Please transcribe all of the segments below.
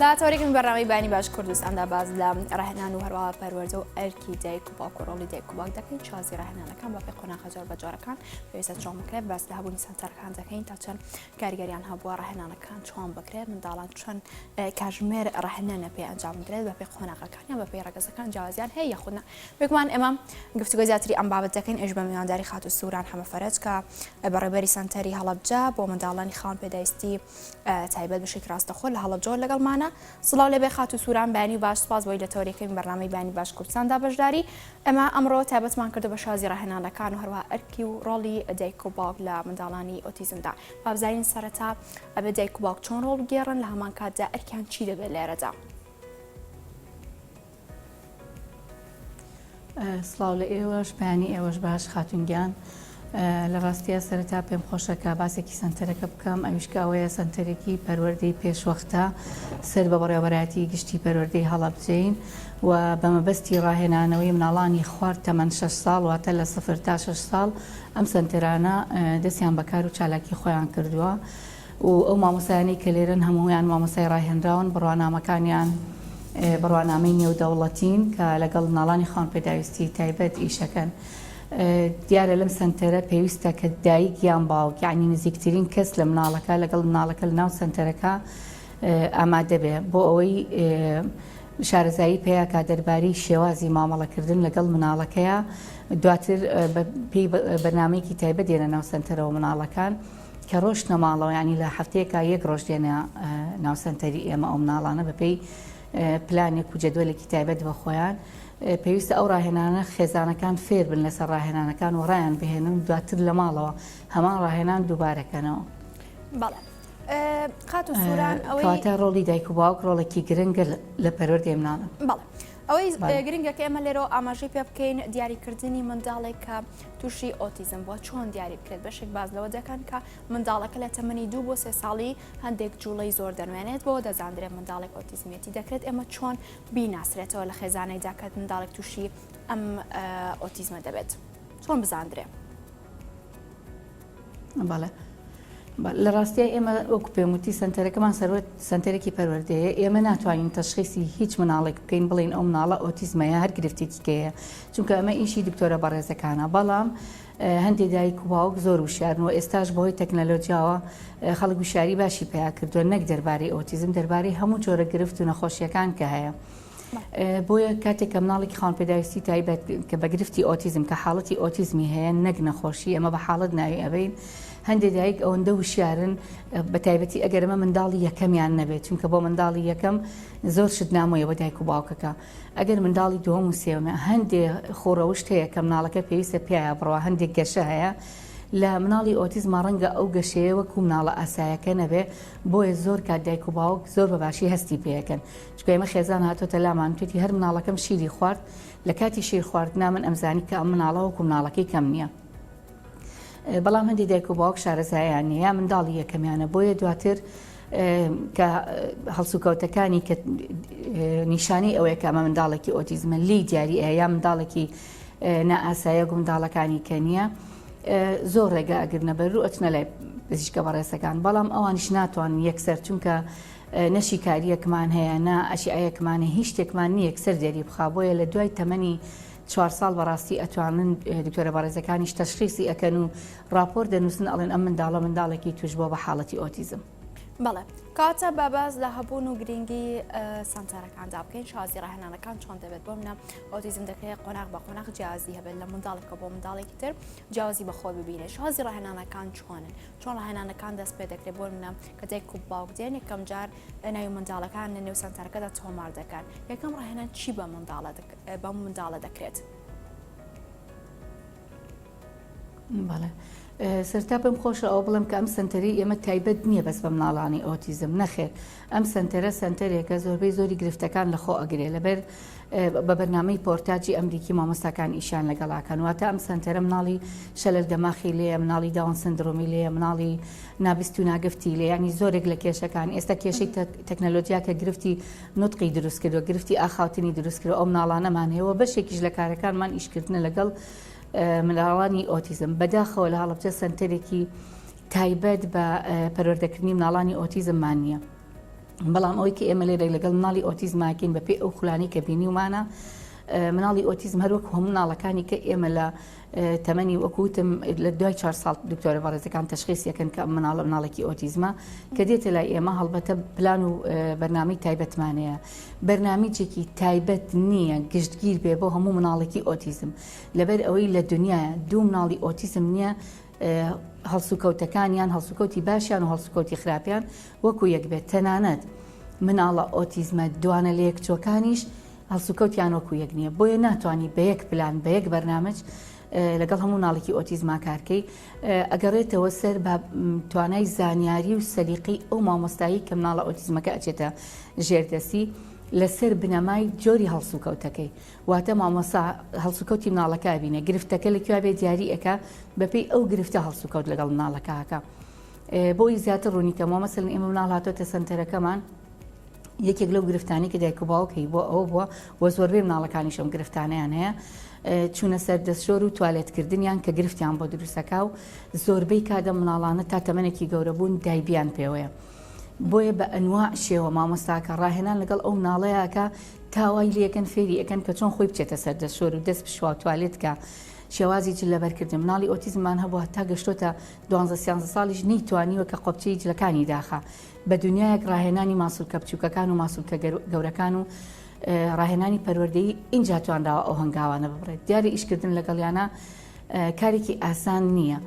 داهاتوارێکم بەڕاوی بانی باش کوردستاندا باز لە ڕاهێنان و هەروەها پەروەردە و ئەرکی دایک و باوک و ڕۆڵی دایک و باوک دەکەین چوازی ڕاهێنانەکان بەپێی قۆناغە جۆر بە جۆرەکان پێویستە چۆن بکرێت باس لە هەبوونی سەنتەرەکان دەکەین تا چەند کاریگەریان هەبووە ڕاهێنانەکان چۆن بکرێت منداڵان چەند کاتژمێر ڕاهێنانە پێی ئەنجام بدرێت بەپێی قۆناغەکان یان بەپێی ڕەگەزەکان جیاوازیان هەیە یاخودنا بێگومان ئێمە گفتوگۆ زیاتری ئەم بابەت دەکەین ئێش بە میوانداری خاتوو سووران هەمەفەرج کە بەڕێبەری سەنتەری هەڵەبجە بۆ منداڵانی خاوەن پێداویستی تایبەت بەشێکی ڕاستەخۆ لە هەڵەبجە لەگەڵمانە سڵاو لێبێ خاتوو سووران بەیانی و باش سپاس بۆی لە تۆریەکەی بەرنامەی بەیانی باش کوردستاندا بەشداری ئەمە ئەمڕۆ تایبەتمان کردو بە شازی ڕاهێنانەکان و هەروەها ئەرکی و ڕۆڵی دایک و باوک لە منداڵانی ئۆتیزمدا با بزانین سەرەتا ئەبێ دایک و باوک چۆن ڕۆڵ بگێڕن لە هەمان کاتدا ئەرکیان چی دەبێت لێرەدا. سڵاو لە ئێوەش بەیانی ئێوەش باش خاتونگیان لە ڕاستیە سەرەتا پێم خۆشەکە باسێکی سنتەرەکە بکەم ئەویشکاوەیە سنتەرێکی پەروەردەی پێشوەختە سەر بە بەڕێوەبەراتی گشتی پەروەردەی هەڵەبجەین و بەمەبەستی ڕاهێنانەوەی مناڵانی خوارد تەمەن 6 ساڵ واتە لە 0 تا 6 ساڵ ئەم سنتەرانە دەستیان بەکار و چالاکی خۆیان کردووە و ئەو مامۆسایانەی کە لێرن هەموویان مامۆسای ڕاهێنراون بڕوانامەکانیان بڕوانامەی نێودەوڵەتین کە لەگەڵ مناڵانی خاوەن پێداویستی تایبەت ئیشەکەن. دیارە لەم سنتەرە پێویستە کە دایک یان باوک یعنی نزیکترین کەس لە مناڵەکە لەگەڵ مناڵەکە لە ناو سنتەرەکە ئامادە بێ بۆ ئەوەی شارەزایی پێیاکە دەربارەی شێوازی مامەڵەکردن لەگەڵ مناڵەکەیە دواتر پێی بەرنامەیەکی تایبەت دێنە ناو سنتەرەوە مناڵەکان کە ڕۆژ نەماڵەوە ینی لە هەفتەیەکە یەک ڕۆژ دێنە ناو سنتەری ئێمە ئەو مناڵانە بەپێی پلانێک و جەدوەلێکی تایبەت بە خۆیان پێویستە ئەو ڕاهێنانە خێزانەکان فێر بن لەسەر ڕاهێنانەکان و ڕایان بهێنن دواتر لە ماڵەوە هەمان ڕاهێنان دووبارەکەنەوە. بەڵێ خاتوو سووران ئەوەی کاتە ڕۆڵی دایک و باوک ڕۆڵێکی گرنگە لە پەروەردەی مناڵە. بەڵێ ئەوەی گرنگەکە ئێمە لێرەوە ئاماژەی پێ بکەین دیاریکردنی منداڵێک کە تووشی ئۆتیزم بووە چۆن دیاری بکرێت بەشێک باز لەوە دەکەن کە منداڵەکە لە تەمەنی 2 بۆ 3 ساڵی هەندێک جوڵەی زۆر دەنوێنێت بۆ دەزاندرێت منداڵێک ئۆتیزمێتی دەکرێت ئێمە چۆن بیناسرێتەوە لە خێزانەیدا کە منداڵێک تووشی ئەم ئۆتیزمە دەبێت چۆن بزاندرێت. بەڵێ لە ڕاستیە ئێمە وەکو پێموتی سنتەرەکەمان سەرۆت سنتەرێکی پەروەردەیە ئێمە ناتوانین تەشخیصی هیچ مناڵێک بکەین بڵین ئەو مناڵە ئۆتیزمەیە هەر گرفتێکی کەیە چونکە ئەمە ئیشی دکتۆرە بەڕێزەکانە بەڵام هەندێک دایک و باوک زۆر وشارن و ئێستاش بەهۆی تەکنەلۆجیاوە خەڵک وشاری باشی پێیا کردووە نەک دەربارەی ئۆتیزم دەربارەی هەموو جۆرە گرفت و نەخۆشیەکان کە هەیە. بۆیە کاتێک کە مناڵێکی خاوەن پێداویستی تایبەت کە بە گرفتی ئۆتیزم کە حاڵەتی ئۆتیزمی هەیە نەک نەخۆشی ئەمە بە حاڵەت ناوی ئەبین هەندێک دایک ئەوەندە وشیارن بە تایبەتی ئەگەر ئەمە منداڵی یەکەمیان نەبێت چونکە بۆ منداڵی یەکەم زۆر شت نامۆیە بە دایک و باوکەکە ئەگەر منداڵی دووەم و سێوەمە هەندێک خۆڕەوشت هەیە کە مناڵەکە پێویستە پێیە بڕەوە هەندێک گەشە هەیە لە مناڵی ئۆتیزما ڕەنگە ئەو گەشەیە وەکو مناڵە ئاسایەکە نەبێ بۆیە زۆر کات دایک و باوک زۆر بەباشی هەستی پێەکەن چکە ئێمە خێزان هاتۆتە لامان توێتی هەر مناڵەکەم شیری خوارد لە کاتی شیر خواردنا من ئەمزانی کە ئەم مناڵە وەکو مناڵەکەی کەم نییە. بەڵام هەندی دایک و باوک شارەزایان یا منداڵی یەکەمیانە بۆیە دواتر کە هەڵسوکەوتەکانی کە نیشانەی ئەوەیە کە ئەمە منداڵێکی ئۆتیزمە لی دیاری یا منداڵێکی نائاسایە و منداڵەکانی کە نییە زۆر ڕێگا ئەگرنە بەر و ئەچنە لای پزیشکە بەڕێسەکان بەڵام ئەوانیش ناتوانن یەکسەر چونکە نەشی کاریەکمان هەیە نا ئەشیعەیەکمانە هیچ شتێکمان نیە یەکسەر دیاری بخا بۆیە لە دوای تەمەنی 4 ساڵ بەڕاستی ئەتوانن دکتۆرە بەڕێزەکانیش تەشخیصی ئەکەن و راپۆر دەنووسن ئەڵێن ئەم منداڵێکی توش بۆ بە حاڵەتی ئۆتیزم. بەڵێ کاتە باباز لە هەبوون و گرنگی سنتەرەکاندا بکەین شازی ڕاهێنانەکان چۆن دەبێت بۆ منە ئۆتیزم دەکرێت قۆناغ بە قۆناغ جیازی هەبێت لە منداڵێکە بۆ منداڵێکی تر جیازی بە خۆ ببینێ شازی ڕاهێنانەکان چۆنن چۆن ڕاهێنانەکان دەست پێ دەکرێت بۆ منە کە دایک و باوک دێن یەکەم جار ناوی منداڵەکان لە نێو سنتەرەکەدا تۆمار دەکەن یەکەم ڕاهێنان چی بە منداڵە دەکرێت. بەڵێ سەرتا پێم خۆشە ئەو بڵم کە ئەم سنتەری ئێمە تایبەت نییە بەس بە مناڵانی ئۆتیزم نەخێر ئەم سنتەرە سنتەرێکە زۆربەی زۆری گرفتەکان لە خۆ ئەگرێ لەبەر بە بەرنامەی پۆرتاجی ئەمریکی مامۆستاکان ئیشان لەگەڵاکەن واتە ئەم سنتەرە مناڵی شەلل دەماخی لێە مناڵی داون سندرۆمی لێە مناڵی نابست و ناگفتی لێ ینی زۆرێک لە کێشەکان ئێستا کێشەی تەکنەلۆجیا کە گرفتی نوتقی دروست کردو گرفتی ئاخاوتنی دروست کرد ئەو مناڵانەمان هەیەەوە بەشێکیش لە کارەکانمان ئیشکردنە لەگەڵ منداڵانی ئۆتیزم بەداخەوە لە هەڵەبجە سنتەرێکی تایبەت بە پەروەردەکردنی مناڵانی ئۆتیزممان نییە بەڵام ئەوەی کە ئێمە لێرە لەگەڵ مناڵی ئۆتیزماکەین بەپێ ئەو خولانی کە بینی ومانە مناڵی ئۆتیزم هەروەک هەموو مناڵەکانی کە ئێمە لە تەمەنی وەکوتم لە دوای 4 ساڵ دکتۆرە بەڕێزەکان تەشخیصیەکەن کە مناڵێکی ئۆتیزمە کە دێتە لای ئێمە هەڵبەتە پلان و بەرنامەی تایبەتمانەیە بەرنامەیەکی تایبەت نییە گشتگیر بێ بۆ هەموو مناڵێکی ئۆتیزم لەبەر ئەوەی لە دنیاە دوو مناڵی ئۆتیزم نییە هەڵسوکەوتەکانیان هەڵسوکەوتی باشیان و هەڵسوکەوتی خراپیان وەکو یەک بێت تەنانەت مناڵە ئۆتیزمە دوانە لە یەکچۆکانیش هەڵسوکەوتیان وەکو یەک نییە بۆیە ناتوانانی بە یەک پلان بە یەک بەرنامەج لەگەڵ هەموو ناڵێکی ئۆتیزما کارکەی ئەگەڕێتەوە سەر بە توانای زانیاری و سەلیقی ئەو مامۆستایی کە مناڵە ئۆتیزمەکە ئەچێتە ژێردەسی لەسەر بنەمای جۆری هەڵسوکەوتەکەی واتە مامۆستا هەڵسوکەوتی مناڵەکە بینە گرفتەکە لەکوێ بێ دیاری ئەکا بەپێی ئەو گرفتە هەڵسوکەوت لەگەڵ مناڵەکەکە بۆی زیاتر ڕوونیکەمەوە مەسەڵەن ئێمە مناڵ هاتۆتە سەنتەرەکەمان یەکێک لەو گرفتانی کە دایک و باوکەی بۆ ئەوە بووە وە زۆربەی مناڵەکانیشم گرفتانیان هەیە چوونە سەر دەستشۆر و توالێتکردنیان کە گرفتیان بۆ دروستەکە و زۆربەی کادە مناڵانە تا تەمەنێکی گەورە بوون دایبیان پێوەیە بۆیە بە ئەنواع شێوە مامۆستاکە ڕاهێنان لەگەڵ ئەو مناڵەیەکە تاوای لەکەن فێری ئەەکەن کە چۆن خۆی بچێتە سەر دەستشۆر و دەست بشوا توالێتکە شێوازی جل لەبەرکردن مناڵی ئۆتیزممان هەبووە تا گەشتۆتە 12 ساڵیش نەیتوانیوە کە قۆبچەی جلەکانی داخە بە دنیایەک ڕاهێنانی ماسوولکە بچووکەکان و ماسوولکە گەورەکان و ڕاهێنانی پەروەردەیی اینجا توانراوە ئەو هەنگاوانە ببڕێت دیاری ئیشکردن لەگەڵیانە کارێکی ئاسان نییە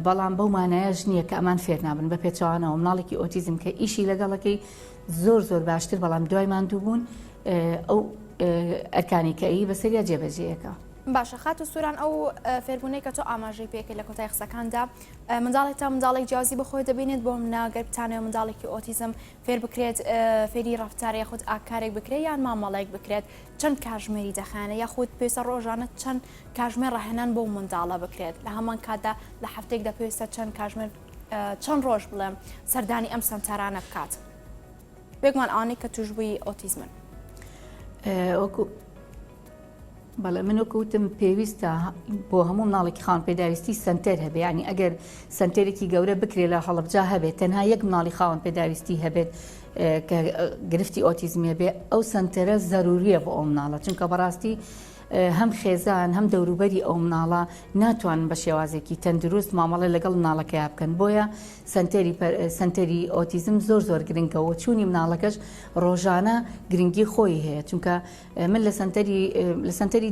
بەڵام بەو مانایەش نییە کە ئەمان فێر نابن بە پێچوانەوە مناڵێکی ئۆتیزم کە ئیشی لەگەڵەکەی زۆر باشتر بەڵام دوای ماندوو بوون ئەو ئەرکانی کەئی بەسەریا جێبەجێیەکە باشە خات و سووران ئەو فێربوونەی کە تۆ ئاماژەی پێکەی لە کۆتای قسەکاندا منداڵێک تا منداڵێک جیازی بخۆی دەبینێت بۆ مناگەر بتانەوە منداڵێکی ئۆتیزم فێر بکرێت فێری ڕفتار یاخود ئاکارێک بکرێت یان مامەڵێک بکرێت چەند کاژمێری دەخانە یاخود پێویستە ڕۆژانە چەند کاژمێر ڕاهێنان بۆ منداڵە بکرێت لە هەمان کاتدا لە هەفتێکدا پێویستە چەند کاژمێر چەند ڕۆژ بڵێم سەردانی ئەم سەنتەرانە بکات بێگومان ئەوانەی کە توشبووی ئۆتیزمن بەڵێ من وەکوتم پێویستە بۆ هەموو مناڵێکی خاوەن پێداویستی سنتەر هەبێ ینی ئەگەر سنتەرێکی گەورە بکرێت لە هەڵەبجا هەبێت تەنها یەک مناڵی خاوەن پێداویستی هەبێت کە گرفتی ئۆتیزمیە بێ ئەو سنتەرە زەروریە بۆ ئەو مناڵە چونکە بەڕاستی هەم خێزان هەم دەوروبەری ئەو مناڵە ناتوانن بە شێوازێکی تەندروست مامەڵێ لەگەڵ مناڵەکەی بکەن بۆیە سنتەری ئۆتیزم زۆر گرنگەوە چوونی مناڵەکەش ڕۆژانە گرنگی خۆی هەیە چونکە من لە سنتەری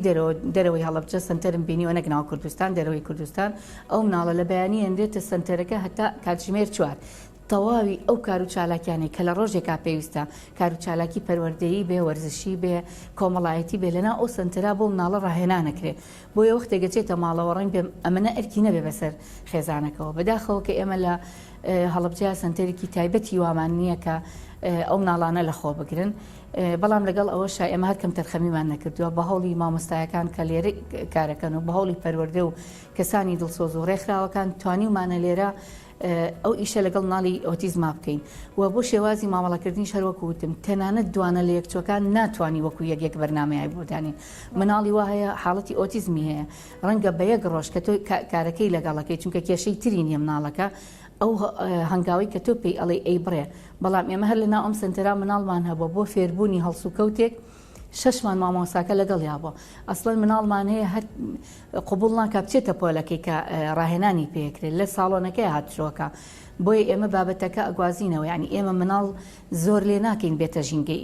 دەرەوەی هەڵەبجە سنتەرم بینیوە نەگناو کوردستان دەرەوەی کوردستان ئەو مناڵە لە بەیانی هێنرێتە سنتەرەکە هەتا کاتژمێر 4 تەواوی ئەو کار و چالاکیانەی کە لە ڕۆژێکا پێویستە کار و چالاکی پەروەردەیی بێ وەرزشی بێ کۆمەڵایەتی بێ لەنا ئەو سنتەرا بۆ مناڵە ڕاهێنانەکرێ بۆیە وەختێک گەچێتە ماڵەوە ڕەنگ بێ ئەمەنە ئەرکی نەبێ بەسەر خێزانەکەەوە بەداخەوە کە ئێمە لە هەڵەبجە سنتەرێکی تایبەتی وامان نییە کە ئەو مناڵانە لە خۆ بگرن بەڵام لەگەڵ ئەوەشا ئێمە هەر کەم تەرخەمیمان نەکردووە بە هەوڵی مامۆستایەکان کە لێرە کارەکەن و بە هەوڵی پەروەردە و کەسانی دڵسۆز و ڕێکخراوەکان توانیمانە لێرە ئەو ئیشە لەگەڵ ناڵی ئۆتیزما بکەین و بۆ شێوازی مامەڵەکردنی شەروەکو وتم تەنانەت دوانە لە یەکچۆکان ناتوانانی وەکو یەک بەرنامەیە بۆدانین مناڵی وا هەیە حاڵەتی ئۆتیزمی هەیە ڕەنگە بە یەک ڕۆژ کە تۆ کارەکەی لەگەڵەکەی چونکە کێشەی تری نیە مناڵەکە ئەو هەنگاوی کە تۆ پێی ئەڵێ ئەی بڕێ بەڵام ئێمە هەر لەناو ئەم سنتەرا مناڵمان هەبووە بۆ فێربوونی هەڵسوکەوتێک 6 مامۆستاکە لەگەڵ یابووە ئەسڵەن مناڵمان هەیە هەر قبول ناکە بچێتە پۆلەکەی کە ڕاهێنانی پێکرێت لە ساڵۆنەکەی هاتشۆکە بۆیە ئێمە بابەتەکە ئەگوازینەوە ینی ئێمە مناڵ زۆر لێ ناکەین بێتە ژینگەی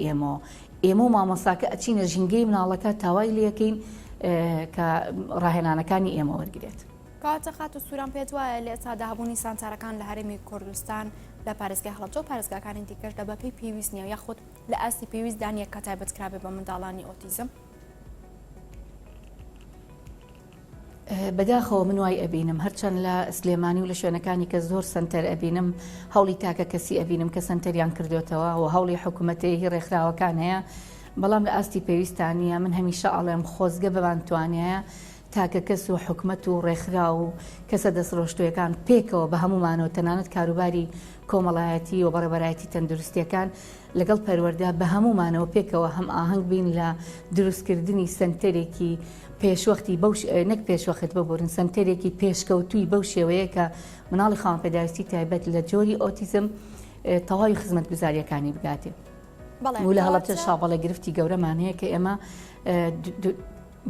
ئێمە و مامۆستاکە ئەچینە ژینگەی مناڵەکە تاوای لەکەین کە ڕاهێنانەکانی ئێمە وەرگێت کاتە خات و سووران پێت وایە لە ئێستا داهبوونی سانتارەکان لە هەرێمی کوردستان لە پارێزگای هەڵەبجە و پارێزگاکانی دیکەش لە بەپێی پێویست نییە یاخود لە ئاستی پێویست دانیە کە تایبەتکرابێ بە منداڵانی ئۆتیزم بەداخەوە من وای ئەبینم هەرچەند لە سلێمانی و لە شوێنەکانی کە زۆر سنتەر ئەبینم هەوڵی تاکە کەسی ئەبینم کە سنتەریان کردوێتەوە و هەوڵی حکوومەتەیە ڕێکخراوەکان هەیە بەڵام لە ئاستی پێویستانیە من هەمیشە ئەڵێم خۆزگە بەوانتوانایە تاکە کەس و حکومەت و ڕێکخرا و کەسە دەستڕۆشتویەکان پێکەوە بە هەمومانەوە تەنانەت کاروباری کۆمەڵایەتی و بەڕێبەرایەتی تەندروستیەکان لەگەڵ پەروەردە بە هەمومانەوە پێکەوە هەم ئاهەنگ بین لە دروستکردنی سنتەرێکی پێشوەختی نەک پێشوەخت ببورن سنتەرێکی پێشکەوتووی بەو شێوەیە کە مناڵی خاوەن پێداویستی تایبەت لە جۆری ئۆتیزم تەواوی خزمەتگوزاریەکانی بگاتێ و لە هەڵەبجە شابەڵە گرفتی گەورەمان هەیە کە ئێمە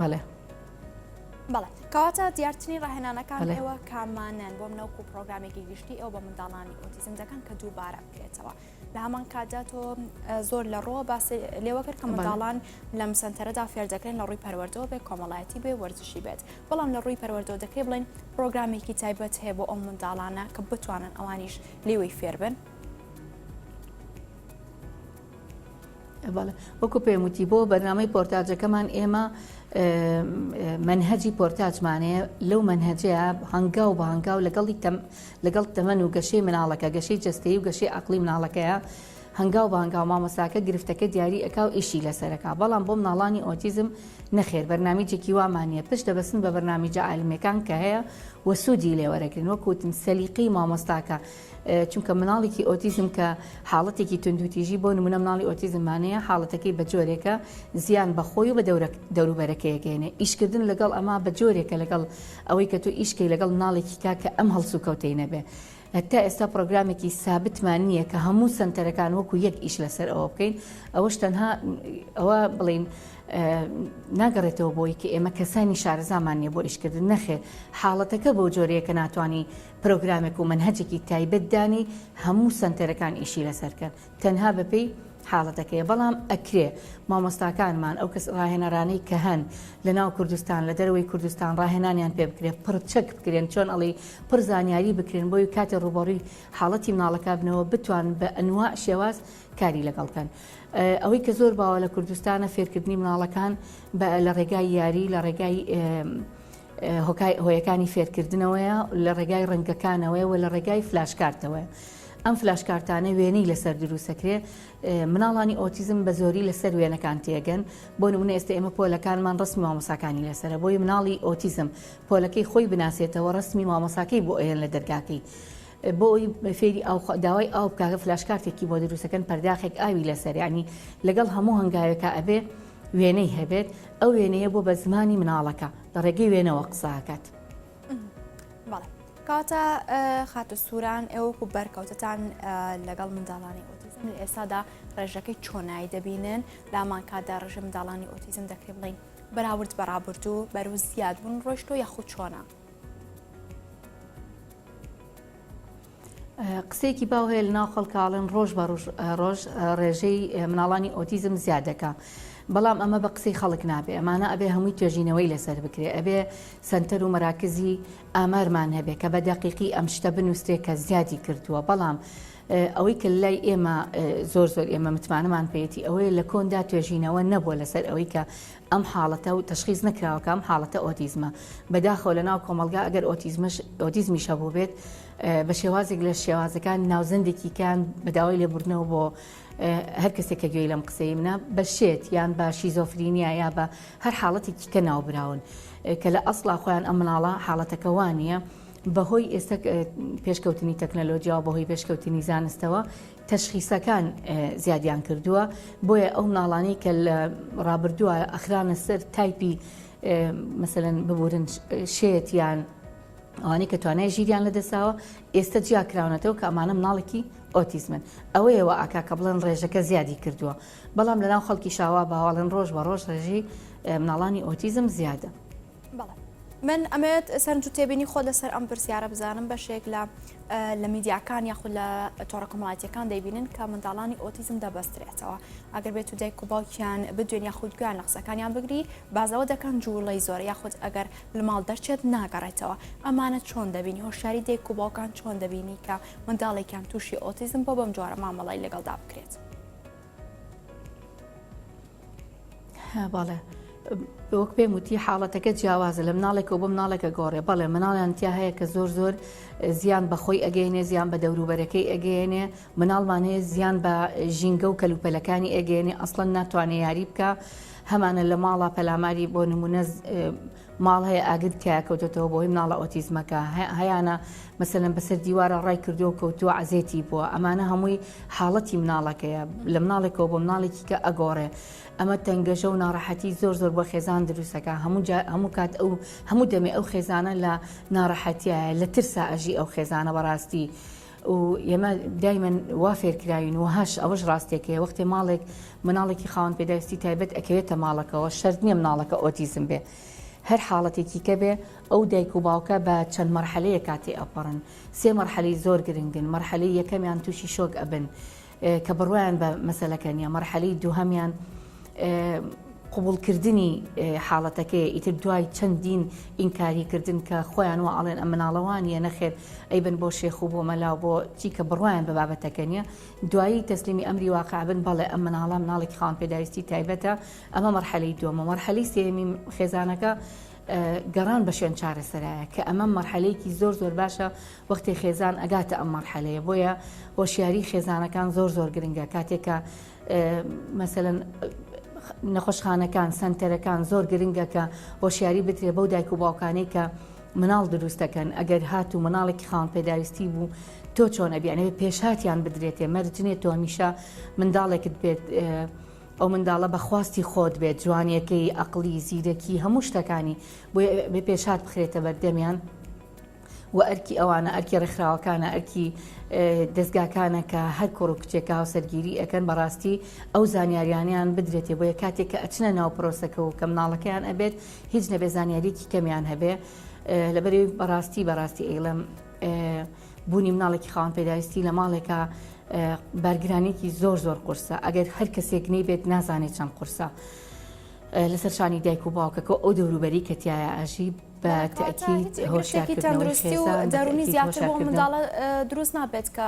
بەڵێ بەڵێ کەواتە دیارتنی ڕاهێنانەکان ئێوە کامانن بۆ منەوەکو پرۆگرامێکی گشتی ئێوە بە منداڵانی ئۆتیزم دەکەن کە دووبارە بکرێتەوە لە هەمان کاتدا تۆ زۆر لە ڕۆ باسی لێوە کرد کە منداڵان لەم سەنتەرەدا فێر دەکرێن لە ڕووی پەروەردەوە بێ کۆمەڵایەتی بێ وەرزشی بێت بەڵام لە ڕووی پەروەردەوە دەکرێت بڵێن پرۆگرامێکی تایبەت هەیە بۆ ئەو منداڵانە کە بتوانن ئەوانیش لێوەی فێر بن وەکو پێم وتی بۆ بەرنامەی پۆرتاجەکەمان ئێمە منهەجی پۆرتاجمانەیە لەو منهەجەیە هەنگاو بە هەنگاو لەگەڵ تەمەن و گەشەی مناڵەکە گەشەی جەستەیی و گەشەی عەقڵی مناڵەکەیە هەنگاو بە هەنگاو مامۆستاکە گرفتەکە دیاری ئەکا و ئیشی لەسەرەکە بەڵام بۆ مناڵانی ئۆتیزم نەخێر بەرنامجێکی وامانە پشت دەبەستن بە بەرنامجە عالمەکان کە هەیە وە سوودی لێوەرەگرن وەکوتم سەلیقی مامۆستاکە چونکە مناڵێکی ئۆتیزم کە حاڵەتێکی توندوتیژی بۆ نمونە مناڵی ئۆتیزممانەیە حاڵەتەکەی بە جۆرێکە زیان بەخۆی و بە دەوروبەرەکەیەگەێنێ ئیشکردن لەگەڵ ئەما بە جۆرێکە لەگەڵ ئەوەی کە تۆ ئیشکەی لەگەڵ مناڵێکی کا کە ئەم هەڵسو کەوتەی نەبێ هەتا ئێستا پرۆگرامێکی سابتمان نییە کە هەموو سنتەرەکان وەکو یەک ئیش لەسەر ئەوە بکەین ئەوەش تەنها ئەوە بڵین ناگەڕێتەوە بۆی کە ئێمە کەسانی شارەزامان نیە بۆ ئیشکردن نەخێ حاڵەتەکە بۆ جۆرەیەکە ناتوانانی پرۆگرامێک و منهەجێکی تایبەت دانی هەموو سنتەرەکان ئیشی لەسەرکەن تەنها بەپێی حاڵەتەکەیە بەڵام ئەکرێ مامۆستاکانمان ئەو کەس ڕاهێنەرانەی کە هەن لە ناو کوردستان لە دەرەوەی کوردستان ڕاهێنانیان پێ بکرێت پڕچەک بکرێن چۆن ئەڵی پڕ زانیاری بکرێن بۆی کاتێ ڕوبەڕووی حاڵەتی مناڵەکە بنەوە بتوان بە ئەنواع شێواز کاری لەگەڵکەن ئەوەی کە زۆر باوە لە کوردستانە فێرکردنی مناڵەکان لە ڕێگای یاری لە ڕێگای هۆیەکانی فێرکردنەوەیە لە ڕێگای ڕەنگەکانەوەی و لە ڕێگای فلاشکارتەوە ئەم فلاشکارتانە وێنەی لەسەر دروستەکرێ مناڵانی ئۆتیزم بە زۆری لەسەر وێنەکان تێگەن بۆ نمونە ئێستا ئێمە پۆلەکانمان ڕسمی مامۆساکانی لەسەرە بۆی مناڵی ئۆتیزم پۆلەکەی خۆی بناسێتەوە ڕسمی مامۆساکەی بۆ ئێن لە دەرگاکەی بۆی فێری داوای ئاو بکاکە فلاشکارتێکی بۆ دروستەکەن پەرداخێک ئاوی لەسەر ینی لەگەڵ هەموو هەنگاوێکە ئەبێ وێنەی هەبێت ئەو وێنەیە بۆ بە زمانی مناڵەکە لە ڕێگەی وێنەوە قساکات کاتە خاتە سووران ئێوەکو بەرکەوتتان لەگەڵ منداڵانی ئۆتیزم لە ئێستادا ڕێژەکەی چۆنایی دەبینن لامان کاتدا ڕێژە منداڵانی ئۆتیزم دەکرێت بڵین بەراورد بەرابردوو بەرەو زیاد بوون ڕۆیشتۆ یاخود چۆنە قسێکی باو هەیە لە ناو خەڵکاڵن ڕۆژ بە ڕۆژ ڕێژەی مناڵانی ئۆتیزم زیادەکە بەڵام ئەمە بە قسەی خەڵک نابێ ئەمانە ئەبێ هەمووی توێژینەوەی لەسەر بکرێ ئەبێ سنتەر و مەراکزی ئامارمان هەبێ کە بە دەقیقی ئەم شتە بنووسێ کە زیادی کردووە بەڵام ئەوەی کە لای ئێمە زۆر ئێمە متمانەمان پێێتی ئەوەیە لە کۆندا توێژینەوە نەبووە لەسەر ئەوەی کە ئەم حاڵەتە و تەشخیص نەکراوەکە ئەم حاڵەتە ئۆتیزمە بەداخەوە لە ناو کۆمەلگا ئەگەر ئۆتیزمی شەبوو بێت بە شێوازێک لە شێوازەکان ناوزەندێکی کان بەداوای لێبوردنەوە بۆ هەر کەسێک کە گوێی لەم قسەی منە بە شێت یان بە شیزۆفرینیا یا بە هەر حاڵەتێکی کە ناوبراون کە لە ئەسڵا خۆیان ئەم مناڵە حاڵەتەکە وانە بەهۆی ئێستا پێشکەوتنی تەکنەلۆجیا بەهۆی پێشکەوتنی زانستەوە تەشخیصەکان زیادیان کردووە بۆیە ئەو مناڵانی کە لە ڕابردووە ئەخرانە سەر تایپی مەسەلەن ببورن شێت یان ئەوانەی کە توانای ژیریان لەدەساوە ئێستا جیاکراونەتەوە کە ئەمانە مناڵێکی ئۆتیزمن ئەوەیەوە ئاکا کە بڵێن ڕێژەکە زیادی کردووە بەڵام لەناو خەڵکی شاوا باواڵن ڕۆژ بە ڕۆژ ڕێژی مناڵانی ئۆتیزم زیادە. من ئەمەوێت سەرنج و تێبینی خۆ لەسەر ئەم پرسیارە بزانم بەشێک لە میدیاکان یاخود لە تۆڕە کۆمەڵایەتیەکان دەیبینن کە منداڵانی ئۆتیزم دەبەسترێتەوە ئەگەر بێت و دایک و باوکیان بدوێن یاخود گویان لە قسەکانیان بگری بازەوە دەکەن جوڵەی زۆر یاخود ئەگەر لە ماڵ دەرچێت ناگەڕێتەوە ئەمانە چۆن دەبینی هۆشیاری دایک و باوکان چۆن دەبینی کە منداڵێکیان تووشی ئۆتیزم بۆ بەم جۆرە مامەڵای لەگەڵدا بکرێت. باڵێ وەک پێم وتی حاڵەتەکە جیاوازە لە مناڵێک و بۆ مناڵێکە گۆڕێ بەڵێ مناڵیان تیا هەیە کە زۆر زیان بەخۆی ئەگەێنێ زیان بە دەوروبەرەکەی ئەگەێنێ مناڵمان هەیە زیان بە ژینگە و کەلوپەلەکانی ئەگەێنێ ئەسڵەن ناتوانێت یاری بکە هەمانە لە ماڵە پەلاماری بۆ نمونە ماڵ هەیە ئاگر تیا کەوتێتەوە بۆی مناڵە ئۆتیزمەکە هەیەە مەسەلەن بەسەر دیوارە ڕای کردو و کەوتووە عزێتی بووە ئەمانە هەمووی حاڵەتی مناڵەکەیە لە مناڵێکەوە بۆ مناڵێکی کە ئەگۆڕێ ئەمە تەنگەژە و ناڕەحەتی زۆر بۆ خێزان دروستەکە هەموو کات هەموو دەمێ ئەو خێزانە لە ناڕەحەتیایە لە ترسا ئەژی ئەو خێزانە بەڕاستی و ئێمە دایمەن وا فێرکراوین و هەش ئەوەش ڕاستێکەیە وەختێ ماڵێک مناڵێکی خاوەن پێداویستی تایبەت ئەکەوێتە ماڵەکەەوە شەرت نییە مناڵەکە ئۆتیزم بێ هەر حاڵەتێکی کە بێ ئەو دایک و باوکە بە چەند مەرحەلەیە کاتێ ئەپەڕن 3 مەرحەلەی زۆر گرنگن مەرحەلەی یەکەمیان تووشی شۆک ئەبن کە بڕوایان بە مەسەلەکە نیە مەرحەلەی دووهەمیان قبولکردنی حاڵەتەکەی ئیتر دوای چەندین ئینکاریکردن کە خۆیان وە ئاڵێن ئەم مناڵەوانیە نەخێر ئەیبن بۆ شێخ و بۆ مەلاو بۆ چیکە بڕوایان بە بابەتەکە نیە دوایی تەسلیمی ئەمری واقع بن بەڵێ ئەم مناڵە مناڵێکی خاوەن پێداویستی تایبەتە ئەمە مەرحەلەی دووەمە مەرحەلەی سێمی خێزانەکە گەڕان بە شوێن چارەسەرایە کە ئەمە مەرحەلەیەکی زۆر باشە وەختی خێزان ئەگاتە ئەم مەرحەلەیە بۆیە هۆشیاری خێزانەکان زۆر گرنگە کاتێکە مەسەلەن نەخۆشخانەکان سنتەرەکان زۆر گرنگە کە هۆشیاری بترێ بەو دایک و باوکانەی کە مناڵ دروستەکەن ئەگەر هات و مناڵێکی خاوەن پێداویستی بوو تۆ چۆن ئەبیانەوێ پێشهاتیان بدرێتێ مەرجنێت تۆ هەمیشە منداڵێکت بێت ئەو منداڵە بەخواستی خۆت بێت جوانیەکەی عەقلی زیرەکی هەموو شتەکانی بۆ پێشات بخرێتە بەردەمیان و ئەرکی ئەوانە ئەرکی ڕێکخراوەکانە ئەرکی دەستگاکانە کە هەر کوڕ و کچێکە هاوسەرگیری ئەەکەن بەڕاستی ئەو زانیاریانیان بدرێتێ بۆیە کاتێک کە ئەچنە ناو پرۆسەکە و کە مناڵەکەیان ئەبێت هیچ نەبێ زانیاریکی کەمیان هەبێ لەبەرەوەی بەڕاستی ئێڵم بوونی مناڵێکی خاوەن پێداویستی لە ماڵێکە بارگرانێکی زۆر قورسە ئەگەر هەر کەسێک نەیبێت نازانێت چەند قورسە لەسەر شانی دایک و باوکەکە ئەو دەوروبەری کە تایە ئاژی بە تاکید هۆشیارکردنەوەی و دەرونی زیاتر بۆ منداڵە دروست نابێت کە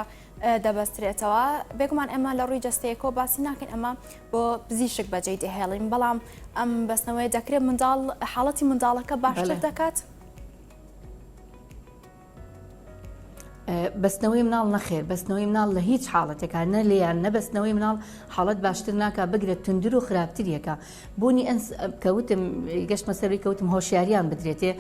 دەبەسترێتەوە بێگومان ئەمە لە ڕووی جەستەیەکۆ باسی ناکەین ئەمە بۆ پزیشک بەجێ دەهێڵین بەڵام ئەم بەستنەوەی دەکرێت منداڵ حاڵەتی منداڵەکە باشتر دەکات بەستنەوەی مناڵ نەخێر بەستنەوەی مناڵ لە هیچ حاڵەتێکە نە لێیان نەبەستنەوەی مناڵ حاڵەت باشتر ناکە بگرێت تونندر و خراپتریەکە بوونی ئەنس کەوتم گەشتمە سەروی کەوتم هۆشیاریان بدرێتێ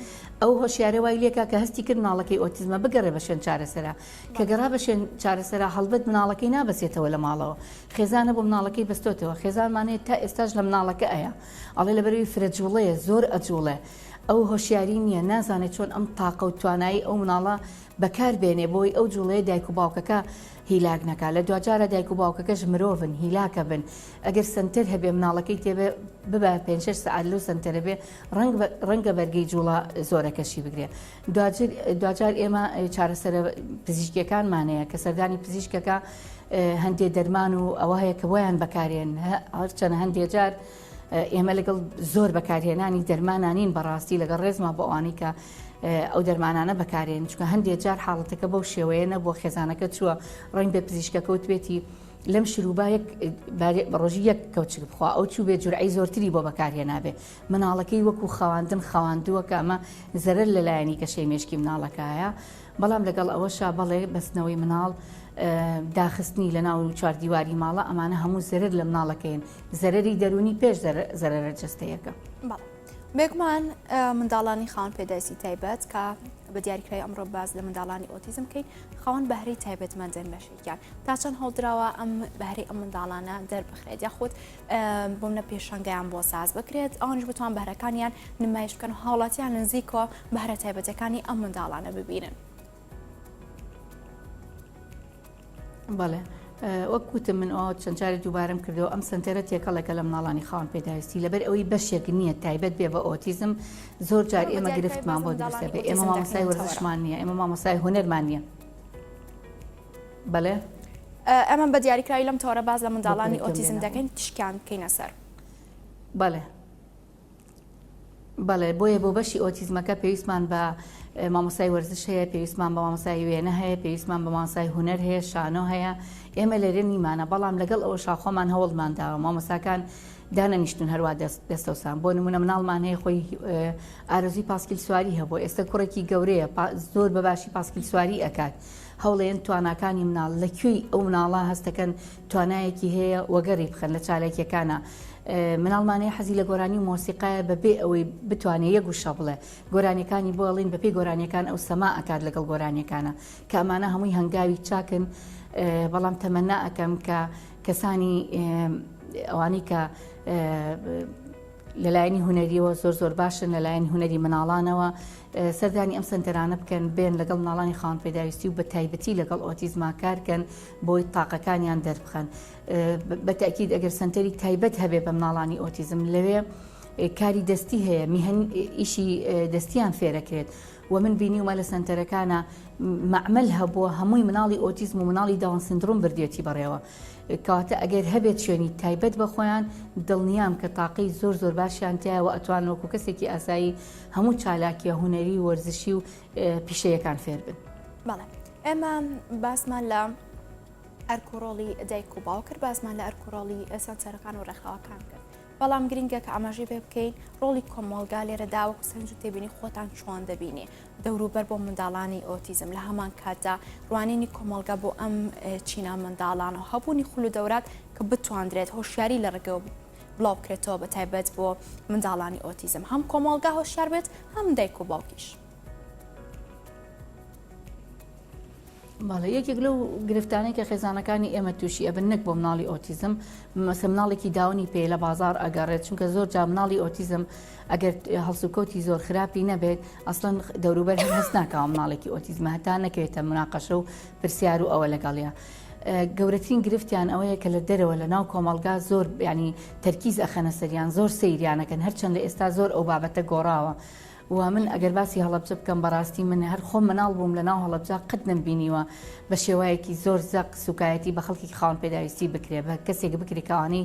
ئەو هۆشیارە وای لێکە کە هەستی کرد مناڵەکەی ئۆتیزمە بگەڕێ بە شوێن چارەسەرا کە گەڕا بە شوێن چارەسەرا هەڵبەت مناڵەکەی نابەسێتەوە لە ماڵەوە خێزانە بۆ مناڵەکەی بەستۆتەوە خێزانمانەیە تا ئێستاش لە مناڵەکە ئەیە ئەڵێ لەبەروی فرەجوڵەیە زۆر ئەجوڵێ ئەو هۆشیاری نییە نازانێت چۆن ئەم تاقە و توانایی ئەو مناڵە بەکار بێنێ بۆی ئەو جوڵەیە دایک و باوکەکە هیلاک نەکات لە دوجارە دایک و باوکەکەش مرۆڤن هیلاکە بن ئەگەر سنتەر هەبێ مناڵەکەی تێبێ ببە 5-6 سەعات لەو سنتەرە بێ ڕەنگە بەرگەی جوڵە زۆرەکەشی بگرێ دوجار ئێمە چارەسەرە پزیشکیەکانمانەیە کە سەردانی پزیشکەکە هەندێک دەرمان و ئەوە هەیە کە بۆیان بەکارێن هەرچەنە هەندێک جار ئێمە لەگەڵ زۆر بەکارهێنانی دەرمانانین بەڕاستی لەگەڵ ڕێزما بۆ ئەوانی کە ئەو دەرمانانە بەکارێن چونکە هەندێک جار حاڵەتەکە بەو شێوەیە نەبووە خێزانەکە چووە ڕەنگ بێ پزیشکەکە وتبێتی لەم شروبایەک ڕۆژی یەک کەوچک بخوا ئەو چوو بێ جورعی زۆرتری بۆ بەکارهێنابێ مناڵەکەی وەکو خەواندووە کە ئەمە زەرەر لەلایەنی کەشەی مێشکی مناڵەکەیە بەڵام لەگەڵ ئەوەشا بەڵێ بەستنەوەی مناڵ داخستنی لە ناو چواردیواری ماڵە ئەمانە هەموو زەرر لە مناڵەکەین زەرری دەرونی پێش زەرەرە جەستەیەەکە بێگومان منداڵانی خاوەن پێداویستی تایبەت کە بە دیاریکراوی ئەمڕۆ باز لە منداڵانی ئۆتیزم بکەین خاوەن بەهرەی تایبەتمەندن بەشێکیان تا چەند هەڵدراوە ئەم بەهرەی ئەم منداڵانە دەربخرێت یاخود بۆمنە پێشەنگیان بۆ ساز بکرێت ئەوانش بتوان بەهرەکانیان نمایش بکەن هاوڵاتیان نزیکەوە بەهرە تایبەتەکانی ئەم منداڵانە ببینن. بەڵێ وەکوتم من ئەو چەند جاری دووبارەم کردەوە ئەم سنتەرە تێکەڵێکە لە مناڵانی خاوەن پێداویستی لەبەر ئەوەی بەشێک نییە تایبەت بێ بە ئۆتیزم زۆر جار ئێمە گرفتمان بۆ دروستە بێ ئێمە مامۆستای وەرزشمان نییە ئێمە مامۆستای هونەرمان نییە بەڵێ ئەمە بە دیاریکراوی لەم تۆرە باز لە منداڵانی ئۆتیزم دەکەین تشکیان بکەینە سەر بەڵێ بۆیە بۆ بەشی ئۆتیزمەکە پێویستمان بە مامۆسای وەرزش هەیە پێویستمان بە مامۆسای وێنە هەیە پێویستمان بە مامۆسای هونەر هەیە شانۆ هەیە ئێمە لەرێ نیمانە بەڵام لەگەڵ ئەوە شاخۆمان هەوڵمانداوە مامۆساکان دانەنیشتون هەروە دەستەوسان بۆ نمونە مناڵمان هەیە خۆی ئارزوی پاسکیل سواری هەبوو ئێستا کوڕێکی گەورەیە زۆر بەباشی پاسکیل سواری ئەکات هەوڵێن تواناکانی مناڵ لەکوێی ئەو مناڵە هەستەکەن توانایەکی هەیە وەگەڕی بخەن لە چالێکیەکانە مناڵمانەیە حەزی لە گۆرانی مۆسیقایە بەبێ ئەوەی بتوانێت یەک وشە بڵێ گۆرانیەکانی بۆ ئەڵین بەپێی گۆرانیەکان ئەو سەما ئەکات لەگەڵ گۆرانیەکانە کە ئەمانە هەمووی هەنگاوی چاکن بەڵام تەمەنا ئەەکەم کە کەسانی ئەوانی کە لەلایەنی هونەریەوە زۆر باشن لەلایەن هونەری مناڵانەوە سەردانی ئەم سنتەرانە بکەن بێن لەگەڵ مناڵانی خاوەنپێداویستی و بە تایبەتی لەگەڵ ئۆتیزما کارکەن بۆی تاقەکانیان دەربخەن. بە تاکید ئەگەر سنتەری تایبەت هەبێ بە مناڵانی ئۆتیزم لەوێ کاری دەستی هەیە ئیشی دەستیان فێرەکرێت و من بینیومە لە سنتەرەکانە معمەل هەبووە هەمووی مناڵی ئۆتیزم و مناڵی داون سندرۆم بردێتی بەڕێوە کاتە ئەگەر هەبێت شوێنی تایبەت بە خۆیان دڵنیام کە تاقی زۆر باشیان تایەوە ئەتوان وەکو کەسێکی ئاسایی هەموو چالاکیە هونەری وەرزشی و پیشەیەکان فێر بن. بەڵێ ئێمە باسمان لە ئەرکۆڕۆڵی دایک و باو کرد باسمان لە ئەرکۆڕۆڵی سەنسەرەکان و ڕێکخراوەکان کرد. بەڵام گرنگە کە ئاماژەی پێ بکەین ڕۆڵی کۆمەڵگا لێرەدا وەکو سەرنج تێبینی خۆتان چۆن دەبینی دەوروبەر بۆ منداڵانی ئۆتیزم لە هەمان کاتدا ڕوانینی کۆمەڵگا بۆ ئەم چینە منداڵان و هەبوونی خول و دەورات کە بتواندرێت هۆشیاری لە ڕێگەوە بڵاو بکرێتەوە بە تایبەت بۆ منداڵانی ئۆتیزم هەم کۆمەڵگا هۆشیار بێت هەم دایک و باوکیش. باڵێ یەکێک لەو گرفتانەی کە خێزانەکانی ئێمە تووشی ئەبن نەک بۆ مناڵی ئۆتیزم مەسە مناڵێکی داونی پێ لە بازار ئەگەڕێت چونکە زۆر جا مناڵی ئۆتیزم ئەگەر هەڵسوکەوتی زۆر خراپی نەبێت ئەسڵەن دەوروبەر هەست ناکەوە مناڵێکی ئۆتیزمە هەتا نەکەوێتە مناقەشە و پرسیار و ئەوە لەگەڵیە. گەورەترین گرفتیان ئەوەیە کە لە دەرەوە لە ناو کۆمەڵگا زۆر ینی تەرکیز ئەخەنە سەریان زۆر سەیریانەکەن هەرچەند لە ئێستا زۆر ئەو بابەتە گۆڕاوە. و من ئەگەر باسی هەڵەبجە بکەم بەڕاستی من هەر خۆم مناڵ بووم لە ناو هەڵەبجا قەت نەمبینیوە بە شێوایەکی زۆر زەق سوکایەتی بە خەڵکی خاوەنپێداویستی بکرێ بە کەسێک بکری کەوانەی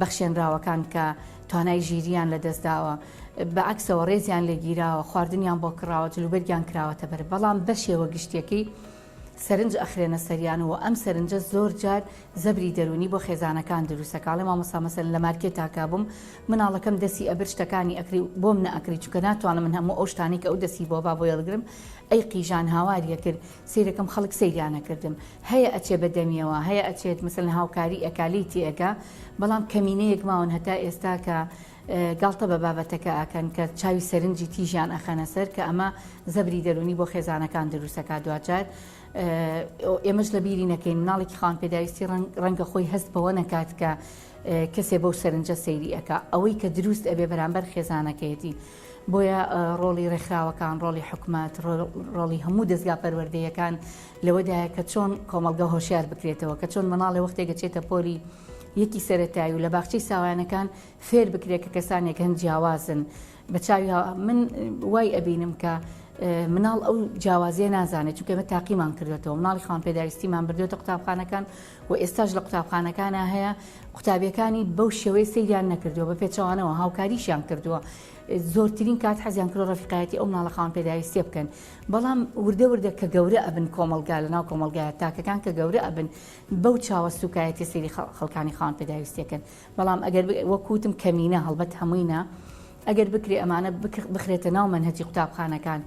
بەخشێنراوەکان کە توانای ژیریان لەدەستداوە بەعکسەوە ڕێزیان لێگیراوە خواردنیان بۆ کراوە جلوبەرگیان کراوەتە بەر بەڵام بەشێوە گشتیەکەی سەرنج ئەخرێنە سەریانەوە ئەم سەرنجە زۆر جار زەبری دەرونی بۆ خێزانەکان دروستەکاڵێ مامۆستا مەسەلەن لە مارکێت تاکابووم مناڵەکەم دەسی ئەبر شتەکانی ئەکری بۆم نەئەکری چونکە ناتوانم من هەموو ئەو شتانی کە ئەو دەسی بۆ با بۆ یەڵگرم ئەی قیژان هاواریە کرد سیرەکەم خەڵک سەیریانە کردم هەیە ئەچێ بەدەمیەوە هەیە ئەچێت مەسەلەن هاوکاری ئەکالی تێئەکا بەڵام کەمینەیەک ماون هەتا ئێستا کە گاڵتە بە بابەتەکە ئەکەن کە چاوی سەرنجی تیژیان ئەخەنە سەر کە ئەمە زەبری دەرونی بۆ خێزانەکان دروستەکە دوجار ئێمەش لە بیری نەکەین مناڵێکی خاوەنپێداویستی ڕەنگە خۆی هەست بەوە نەکات کە کەسێ بەو سەرنجە سەیری ئەکا ئەوەی کە دروست ئەبێ بەرامبەر خێزانەکەیەتی بۆیە ڕۆڵی ڕێکخراوەکان ڕۆڵی حکومەت ڕۆڵی هەموو دەستگا پەروەردەیەکان لەوەدایە کە چۆن کۆمەڵگە هۆشیار بکرێتەوە کە چۆن مناڵی وەختێک گەچێتە پۆلی یەکی سەرەتایی و لە باخچەی ساوایانەکان فێر بکرێت کە کەسانێک هەند جیاوازن بە چاوی من وای ئەبینم کە مناڵ ئەو جیاوازیە نازانێت چونکە ئێمە تاقیمان کردوێتەوە مناڵی خاوەنپێداویستیمان بردوێتە قوتابخانەکان و ئێستاش لە قوتابخانەکانە هەیە قوتابیەکانی بەو شێوەی سەیریان نەکردووە بە پێچەوانەوە هاوکاریشیان کردووە زۆرترین کات حەزیان کردو ڕەفیقایەتی ئەو مناڵە خاوەنپێداویستیە بکەن بەڵام وردە کە گەورە ئەبن کۆمەڵگا لە ناو کۆمەڵگایە تاکەکان کە گەورە ئەبن بەو چاوە سوکایەتی سەیری خەڵکانی خاوەنپێداویستیەکەن بەڵام ئەگەر وەکوتم کەمینە هەڵبەت هەمووینە ئەگەر بکرێ ئەمانە بخرێتە ناو مەنهەجی قوتابخانەکان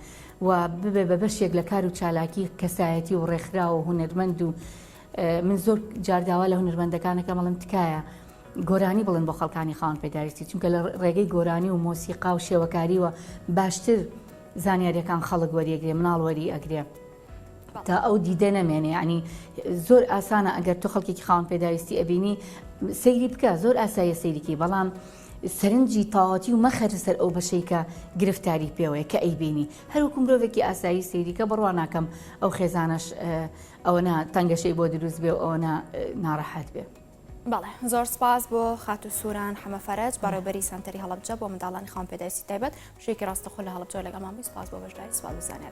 و ببێ بە بەشێک لە کار و چالاکی کەسایەتی و ڕێکخرا و هونەرمەند و من زۆر جارداوا لە هونەرمەندەکانەکە مەڵم تکایە گۆرانی بڵن بۆ خەڵکانی خاوەنپێداویستی چونکە لە ڕێگەی گۆرانی و مۆسیقا و شێوەکاریوە باشتر زانیاریەکان خەڵک وەریەگرێ مناڵ وەری ئەگرێ تا ئەو دیدە نەمێنێ ینی زۆر ئاسانە ئەگەر تۆ خەڵکێکی خاوەنپێداویستی ئەبینی سەیری بکە زۆر ئاساییە سەیریکی بەڵام سەرنجی تاواتی و مەخەرە سەر ئەو بەشەی کە گرفتاری پێوەیە کە ئەیبینی هەروەکو مرۆڤێکی ئاسایی سەیریکە بڕوا ناکەم ئەو خێزانش ئەوە تەنگەشەی بۆ دروست بێ و ئەوە ناڕەحەت بێ. بەڵێ زۆر سپاس بۆ خات و سووران حەمەفەرەج بەڕێوەبەری سەنتەری هەڵەبجە بۆ منداڵانی خاوەنپێداویستی تایبەت شێکی ڕاستەخۆ لە هەڵەبجە لەگەڵمان بووی سپاس بۆ بەشداری سوال و زانیاری